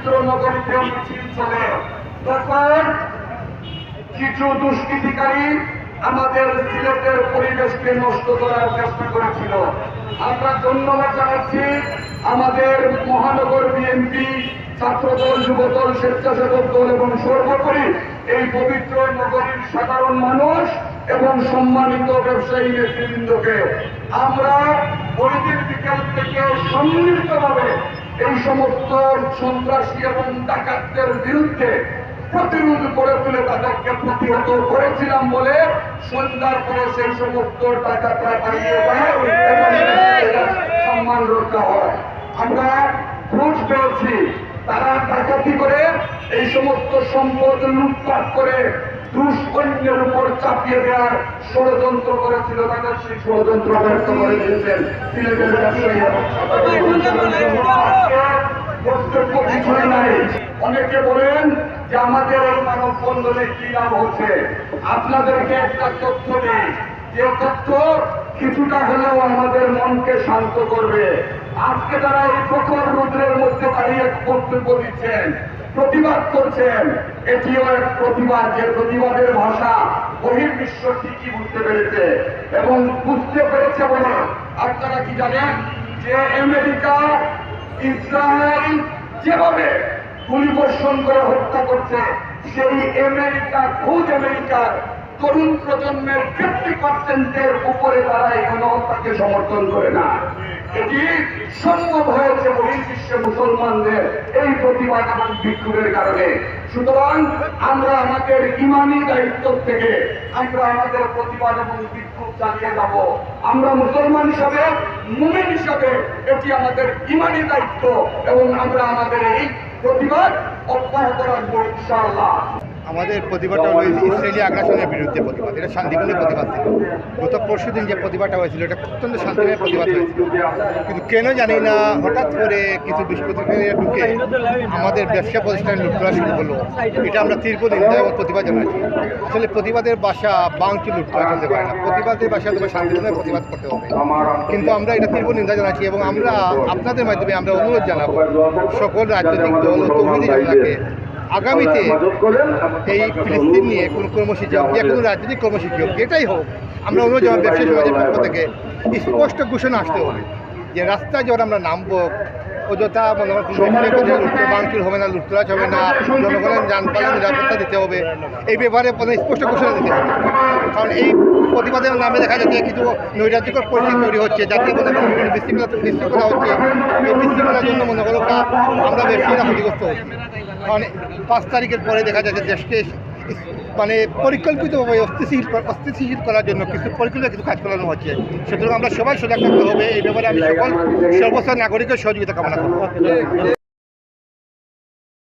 পবিত্র নগরীতে মিছিল চলে, তখন কিছু দুষ্কৃতিকারী আমাদের সিলেটের পরিবেশকে নষ্ট করার চেষ্টা করেছিল। আমরা ধন্যবাদ জানাচ্ছি আমাদের মহানগর বিএনপি, ছাত্রদল, যুবদল, স্বেচ্ছাসেবক দল এবং সর্বোপরি এই পবিত্র নগরীর সাধারণ মানুষ এবং সম্মানিত ব্যবসায়ী নেতৃবৃন্দকে আমরা ওই দিন বিকাল থেকে সম্মিলিতভাবে এই সমস্ত সন্ত্রাসী এবং ডাকাতদের বিরুদ্ধে প্রতিরোধ করে তুলে তাদেরকে প্রতিহত করেছিলাম বলে সন্ধ্যার পরে সেই সমস্ত ডাকাতরা পালিয়ে যায় এবং সম্মান রক্ষা হয়। আমরা খোঁজ পেয়েছি তারা ডাকাতি করে এই সমস্ত সম্পদ লুটপাট করে দুষ্কর্মের উপর চাপিয়ে দেওয়ার ষড়যন্ত্র করেছিল। তাদের সেই ষড়যন্ত্র ব্যর্থ করে দিয়েছেন সিলেটের ব্যবসায়ী। বক্তব্য কিছুই নাই। অনেকে বলেন যে আমাদের এই মানববন্ধনে কি লাভ হচ্ছে। আপনাদেরকে একটা তথ্য দিই, যে তথ্য কিছুটা হলেও আমাদের মনকে শান্ত করবে। আজকে যারা এই প্রখর রৌদ্রের মধ্যে দাঁড়িয়ে বক্তব্য দিচ্ছেন, প্রতিবাদ করছেন, এটিও এক প্রতিবাদ, যে প্রতিবাদের ভাষা বহির্বিশ্ব ঠিকই বুঝতে পেরেছে এবং বুঝতে পেরেছে বলে আপনারা কি জানেন যে আমেরিকা, ইসরায়েল যেভাবে গুলিবর্ষণ করে হত্যা করছে, সেই আমেরিকা, খোদ আমেরিকার তরুণ প্রজন্মের 50% উপরে তারা এই গণহত্যাকে সমর্থন করে না। এটি সম্ভব হয়েছে বহির্বিশ্বে মুসলমানদের এই প্রতিবাদ এবং বিক্ষোভের কারণে। সুতরাং আমরা আমাদের ইমানি দায়িত্ব থেকে আমরা আমাদের প্রতিবাদ এবং বিক্ষোভ চালিয়ে যাব। আমরা মুসলমান হিসাবে, মুমিন হিসাবে এটি আমাদের ইমানি দায়িত্ব এবং আমরা আমাদের এই প্রতিবাদ অব্যাহত রাখবো ইনশাআল্লাহ। আমাদের প্রতিবাদটা হলো ইসরায়েলি আগ্রাসনের বিরুদ্ধে প্রতিবাদ। এটা শান্তিপূর্ণ প্রতিবাদ ছিল। গত পরশু দিন যে প্রতিবাদটা হয়েছিল এটা অত্যন্ত শান্তিপূর্ণ প্রতিবাদ হয়েছিল, কিন্তু কেন জানি না হঠাৎ করে কিছু দুষ্কৃতিকারীরা ঢুকে আমাদের ব্যবসা প্রতিষ্ঠানে লুট করা শুরু করলো। এটা আমরা তীব্র নিন্দা এবং প্রতিবাদ জানাচ্ছি। আসলে প্রতিবাদের ভাষা বাংচুর লুট করা চলতে পারে না। প্রতিবাদের ভাষা তোমার শান্তিপূর্ণ প্রতিবাদ করতে হবে, কিন্তু আমরা এটা তীব্র নিন্দা জানাচ্ছি এবং আমরা আপনাদের মাধ্যমে আমরা অনুরোধ জানাবো সকল রাজনৈতিক দল ও তৌহিদি জনতাকে আগামীতে এই ফিলিস্তিন নিয়ে কোনো কর্মসূচি হোক, যে কোনো রাজনৈতিক কর্মসূচি হোক, যেটাই হোক, আমরা অনুরোধ জানাবো ব্যবসায়ী সমাজের পক্ষ থেকে স্পষ্ট ঘোষণা আসতে হবে যে রাস্তায় যখন আমরা নামবো অযথা মনে ভাঙচুর হবে না, লুটতরাজ হবে না, জনগণের যানবাহন নিরাপত্তা দিতে হবে। এই ব্যাপারে স্পষ্ট ঘোষণা দিতে হবে, কারণ এই প্রতিবাদের নামে দেখা যাচ্ছে কিছু নৈরাজ্যকর পরিস্থিতি তৈরি হচ্ছে, জাতীয় বিশৃঙ্খলা হচ্ছে। এই বিশৃঙ্খলার জন্য মনে করো আমরা ব্যবসায়ীরা ক্ষতিগ্রস্ত হচ্ছি। কারণ 5 তারিখের পরে দেখা যাচ্ছে দেশকে মানে পরিকল্পিতভাবে অস্থিতিশীল করার জন্য কিছু কাজ করানো হচ্ছে। সুতরাং আমরা সবাই সজাগ থাকতে হবে। এই ব্যাপারে আমি সকল সর্বোচ্চ নাগরিকের সহযোগিতা কামনা করব।